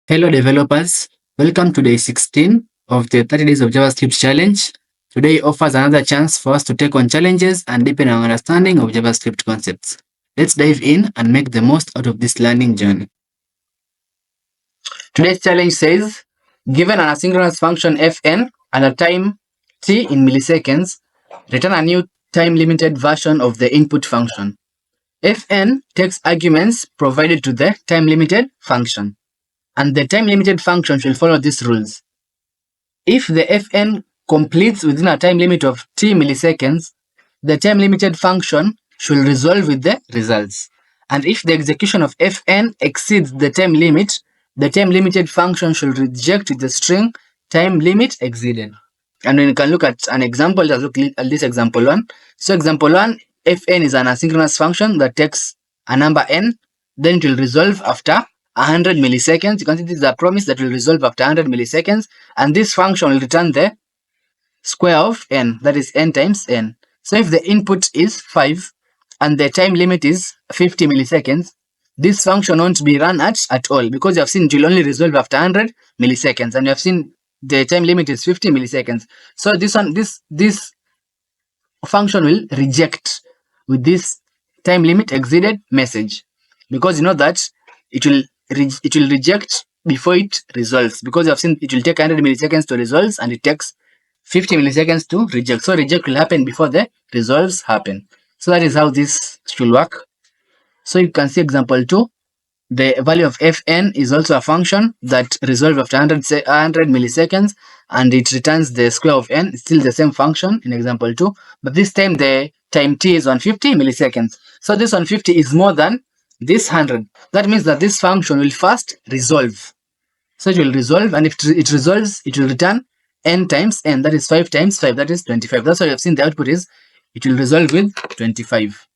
Hello developers, welcome to day 16 of the 30 Days of JavaScript Challenge. Today offers another chance for us to take on challenges and deepen our understanding of JavaScript concepts. Let's dive in and make the most out of this learning journey. Today's challenge says, given an asynchronous function fn and a time t in milliseconds, return a new time-limited version of the input function. Fn takes arguments provided to the time-limited function, and the time-limited function shall follow these rules. If the fn completes within a time limit of t milliseconds, the time-limited function should resolve with the results. And if the execution of fn exceeds the time limit, the time-limited function should reject with the string time limit exceeded. And when you can look at an example, let's look at this example 1. So example 1, fn is an asynchronous function that takes a number n, then it will resolve after 100 milliseconds. You can see this is a promise that will resolve after 100 milliseconds, and this function will return the square of n, that is n times n. So if the input is 5 and the time limit is 50 milliseconds, this function won't be run at all, because you have seen it will only resolve after 100 milliseconds, and you have seen the time limit is 50 milliseconds. So this function will reject with this time limit exceeded message, because you know that it will reject before it resolves, because you have seen it will take 100 milliseconds to resolve and it takes 50 milliseconds to reject. So reject will happen before the resolves happen. So that is how this should work. So you can see example 2. The value of fn is also a function that resolves after 100 milliseconds, and it returns the square of n. It's still the same function in example 2, but this time the time t is 150 milliseconds. So this 150 is more than this 100. That means that this function will first resolve. So it will resolve, and if it resolves, it will return n times n, that is 5 times 5, that is 25. That's why you have seen the output is it will resolve with 25.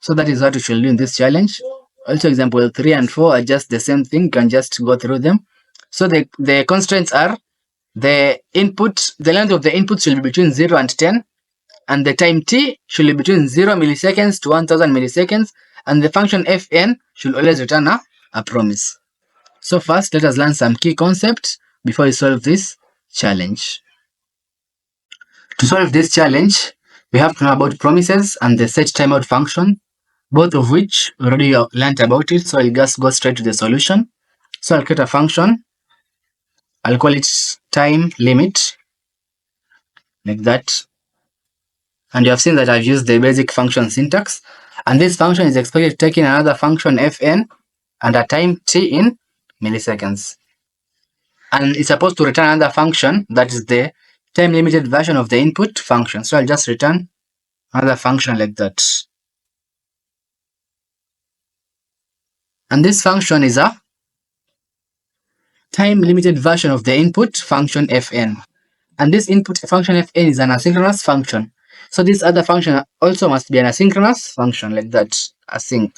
So that is what we shall do in this challenge. Also example 3 and 4 are just the same thing. You can just go through them. So the constraints are the length of the input should be between 0 and 10, and the time t should be between 0 milliseconds to 1000 milliseconds, and the function fn should always return a promise. So first, let us learn some key concepts before we solve this challenge. To solve this challenge, we have to know about promises and the set timeout function, both of which we already learned about it. So I'll just go straight to the solution. So I'll create a function. I'll call it time limit, like that. And you have seen that I've used the basic function syntax. And this function is expected to take in another function fn and a time t in milliseconds. And it's supposed to return another function that is the time limited version of the input function. So I'll just return another function like that. And this function is a time limited version of the input function fn. And this input function fn is an asynchronous function. So this other function also must be an asynchronous function, like that, async.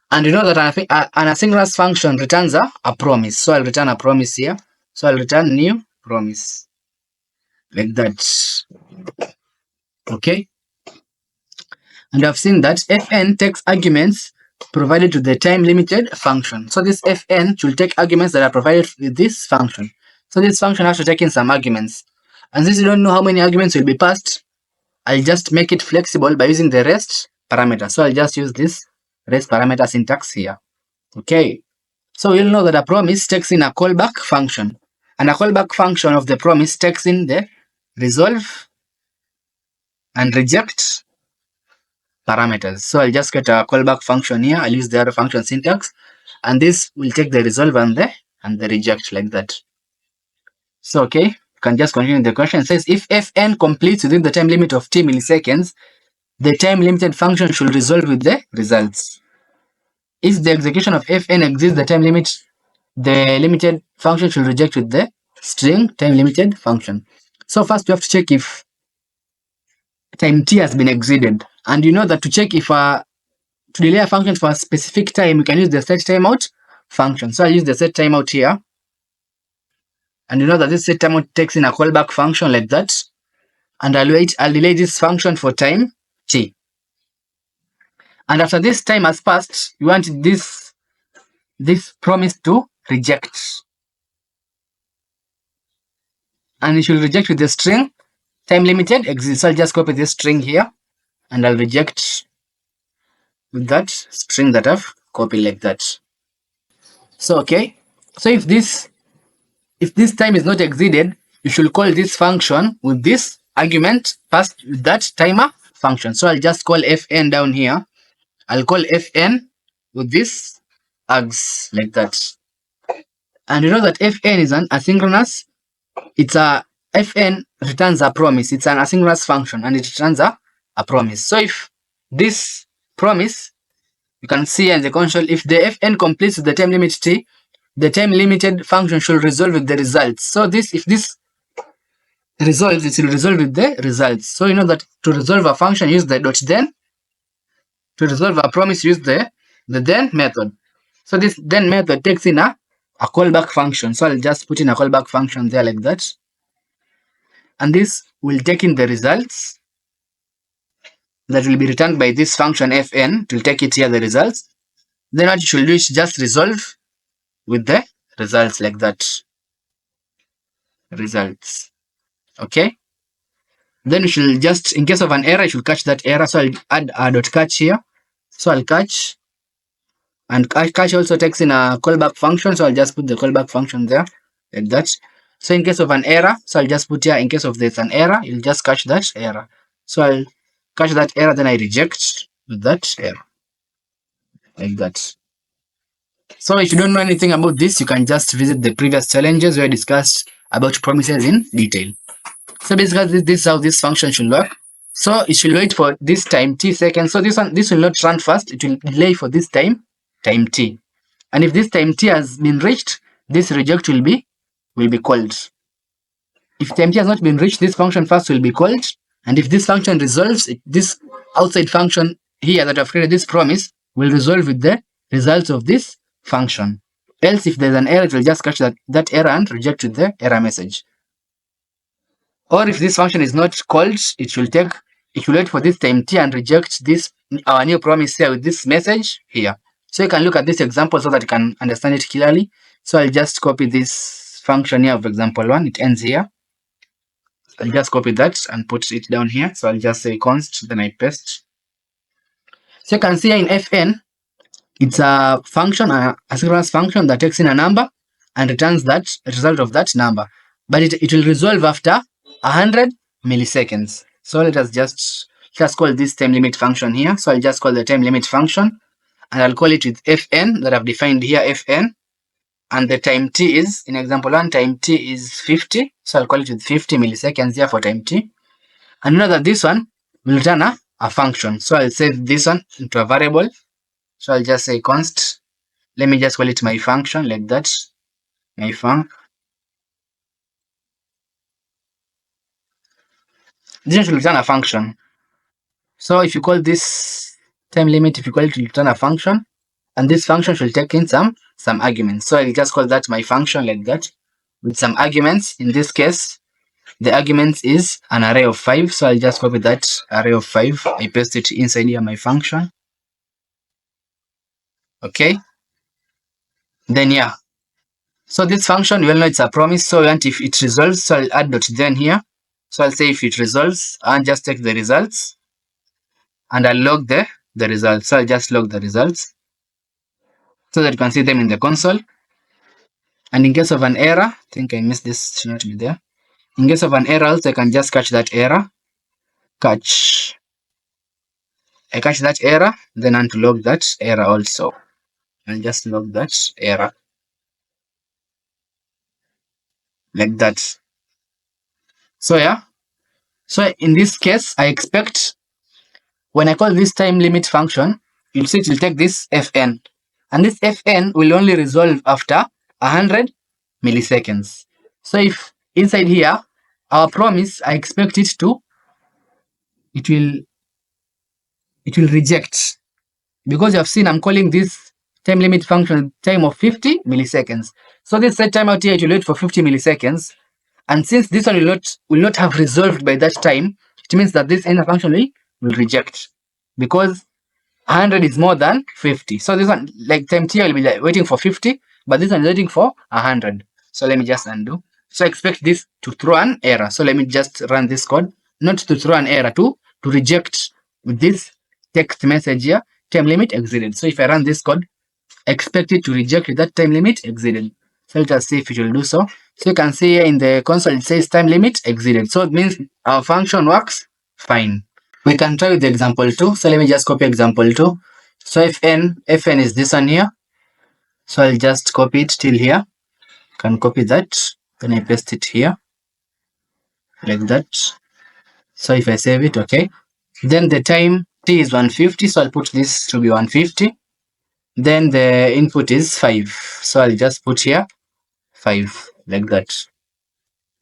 And you know that an asynchronous function returns a promise. So I'll return a promise here. So I'll return new promise, like that. Okay. And I've seen that fn takes arguments provided to the time limited function. So this fn should take arguments that are provided with this function. So this function has to take in some arguments. And since you don't know how many arguments will be passed, I'll just make it flexible by using the rest parameter. So I'll just use this rest parameter syntax here. Okay. So you'll know that a promise takes in a callback function. And a callback function of the promise takes in the resolve and reject parameters. So I'll just get a callback function here. I'll use the other function syntax, and this will take the resolve and the reject, like that. So okay, you can just continue the question. It says if fn completes within the time limit of t milliseconds, the time limited function should resolve with the results. If the execution of fn exceeds the time limit, the limited function should reject with the string time limited function. So first we have to check if time t has been exceeded. And you know that to check if to delay a function for a specific time, you can use the set timeout function. So I'll use the set timeout here. And you know that this set timeout takes in a callback function, like that. And I'll delay this function for time t. And after this time has passed, you want this this promise to reject. And it should reject with the string time limited exists. So I'll just copy this string here and I'll reject with that string that I've copied like that. So okay. So if this time is not exceeded, you should call this function with this argument passed with that timer function. So I'll just call fn down here. I'll call fn with this args like that. And you know that fn is an asynchronous. It's a fn returns a promise. It's an asynchronous function and it returns a promise. So if this promise, you can see in the console, if the fn completes the time limit t, the time limited function should resolve with the results. So this, if this resolves, it will resolve with the results. So you know that to resolve a function, use the dot then. To resolve a promise, use the then method. So this then method takes in a callback function. So I'll just put in a callback function there like that. And this will take in the results that will be returned by this function fn. It will take it here, the results. Then what you should do is just resolve with the results like that. Results. Okay. Then you should just, in case of an error, you should catch that error. So I'll add a dot catch here. So I'll catch. And catch also takes in a callback function. So I'll just put the callback function there like that. So in case of an error, so I'll just put here, in case of there's an error, you'll just catch that error. So I'll catch that error, then I reject that error like that. So if you don't know anything about this, you can just visit the previous challenges where I discussed about promises in detail. So basically, this is how this function should work. So it should wait for this time t seconds. So this will not run fast. It will delay for this time t. And if this time t has been reached, this reject will be called. If time t has not been reached, this function first will be called. And if this function resolves, this outside function here that I've created, this promise, will resolve with the results of this function. Else, if there's an error, it will just catch that error and reject with the error message. Or if this function is not called, it will wait for this time t and reject this, our new promise here with this message here. So you can look at this example so that you can understand it clearly. So I'll just copy this function here of example 1. It ends here. I'll just copy that and put it down here. So I'll just say const, then I paste. So you can see here in fn, it's a function, a asynchronous function that takes in a number and returns that result of that number. But it will resolve after 100 milliseconds. So let us just call this time limit function here. So I'll just call the time limit function and I'll call it with fn that I've defined here, fn. And the time t is, in example 1, time t is 50. So I'll call it with 50 milliseconds here for time t. And you know that this one will return a function. So I'll save this one into a variable. So I'll just say const. Let me just call it my function like that. My func. This will return a function. So if you call this time limit, if you call it, will return a function. And this function should take in some arguments. So I'll just call that my function like that with some arguments. In this case, the arguments is an array of 5. So I'll just copy that array of 5. I paste it inside here, my function. Okay. Then yeah. So this function, you all know it's a promise. So and if it resolves, so I'll add dot then here. So I'll say if it resolves and just take the results and I'll log the results. So I'll just log the results so that you can see them in the console. And in case of an error, I think I missed this, should not be there. In case of an error, also I can just catch that error. I catch that error, then I want to log that error also. I'll just log that error like that. So yeah. So in this case, I expect when I call this time limit function, you'll see it will take this fn. And this fn will only resolve after 100 milliseconds. So if inside here, our promise, I expect it will reject. Because you have seen I'm calling this time limit function time of 50 milliseconds. So this set timeout here, it will wait for 50 milliseconds. And since this one will not have resolved by that time, it means that this inner function will reject. Because 100 is more than 50. So this one, like time t, will be like waiting for 50, but this one is waiting for 100. So let me just undo. So expect this to throw an error. So let me just run this code, not to throw an error, to reject this text message here, time limit exceeded. So if I run this code, expect it to reject that time limit exceeded. So let us see if it will do so. So you can see here in the console it says time limit exceeded. So it means our function works fine. We can try with the example 2. So let me just copy example 2. So fn is this one here. So I'll just copy it till here. Can copy that. Then I paste it here. Like that. So if I save it, okay. Then the time t is 150. So I'll put this to be 150. Then the input is 5. So I'll just put here 5. Like that.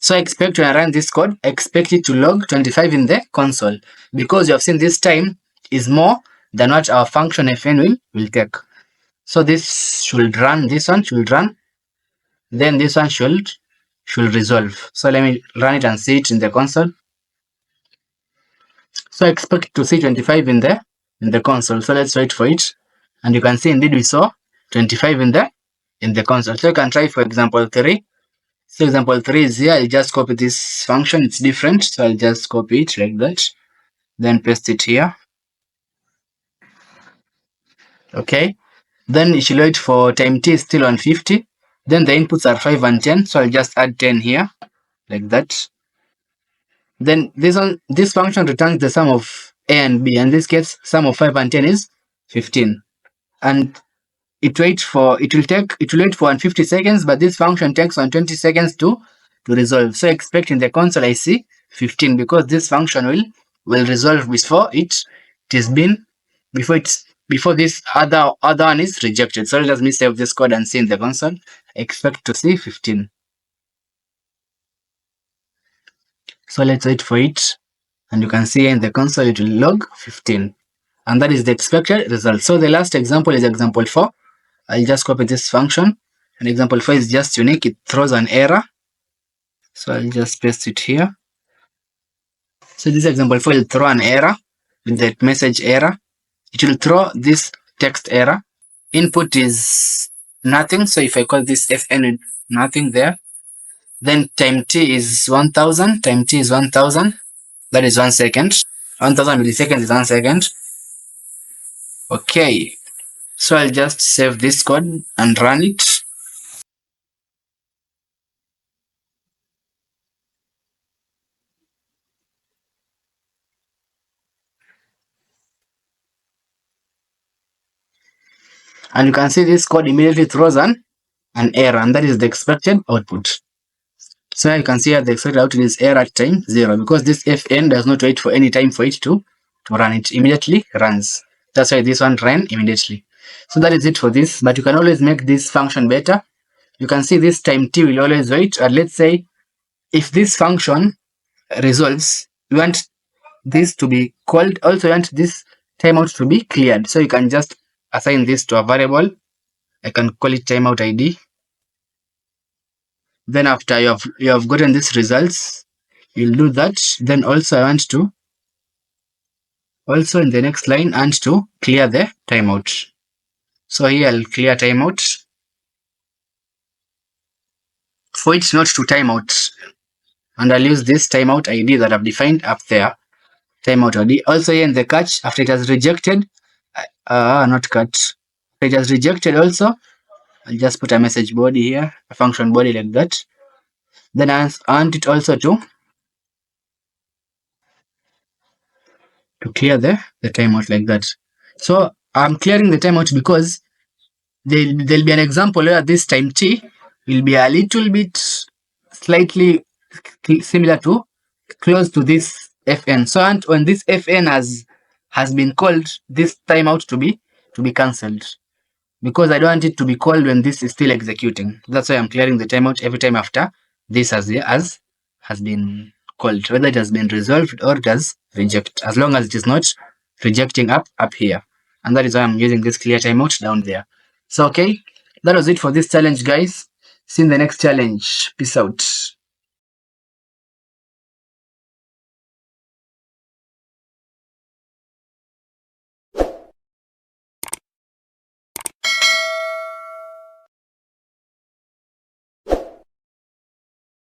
So I expect when I run this code, expect it to log 25 in the console, because you have seen this time is more than what our function fn will take. So this should run, this one should run, then this one should resolve. So let me run it and see it in the console. So I expect to see 25 in the console. So let's wait for it. And you can see indeed we saw 25 in the console. So you can try for example 3. So example 3 is here. I'll just copy this function. It's different. So I'll just copy it like that. Then paste it here. Okay. Then it should wait for time t is still 150. Then the inputs are 5 and 10. So I'll just add 10 here. Like that. Then this function returns the sum of a and b. In this case, sum of 5 and 10 is 15. And it will wait for 150 seconds, but this function takes 120 seconds to resolve. So expect in the console I see 15, because this function will resolve before before this other one is rejected. So let me save this code and see in the console. Expect to see 15. So let's wait for it, and you can see in the console it will log 15, and that is the expected result. So the last example is example 4. I'll just copy this function, and example 4 is just unique. It throws an error. So I'll just paste it here. So this example 4 will throw an error with the message error. It will throw this text error. Input is nothing. So if I call this fn with nothing there, then time t is 1000. Time t is 1000. That is 1 second. 1000 milliseconds is 1 second. Okay. So I'll just save this code and run it. And you can see this code immediately throws an error, and that is the expected output. So you can see here the expected output is error at time 0, because this fn does not wait for any time for it to run. It immediately runs. That's why this one ran immediately. So that is it for this, but you can always make this function better. You can see this time t will always wait, and let's say if this function resolves, you want this to be called, also you want this timeout to be cleared. So you can just assign this to a variable. I can call it timeout id. Then after you have gotten these results, you'll do that. Then also I want to in the next line and to clear the timeout. So here I'll clear timeout for it not to timeout, and I'll use this timeout ID that I've defined up there. Timeout ID. Also here in the catch, after it has rejected, not catch. After it has rejected also, I'll just put a message body here, a function body like that. Then I want it also to clear the timeout like that. So I'm clearing the timeout because there'll be an example where this time t will be a little bit slightly similar to close to this fn. So and when this fn has been called, this timeout to be cancelled, because I don't want it to be called when this is still executing. That's why I'm clearing the timeout every time after this has been called, whether it has been resolved or it has rejected, as long as it is not rejecting up here. And that is why I'm using this clear timeout down there. So okay, that was it for this challenge, guys. See you in the next challenge. Peace out.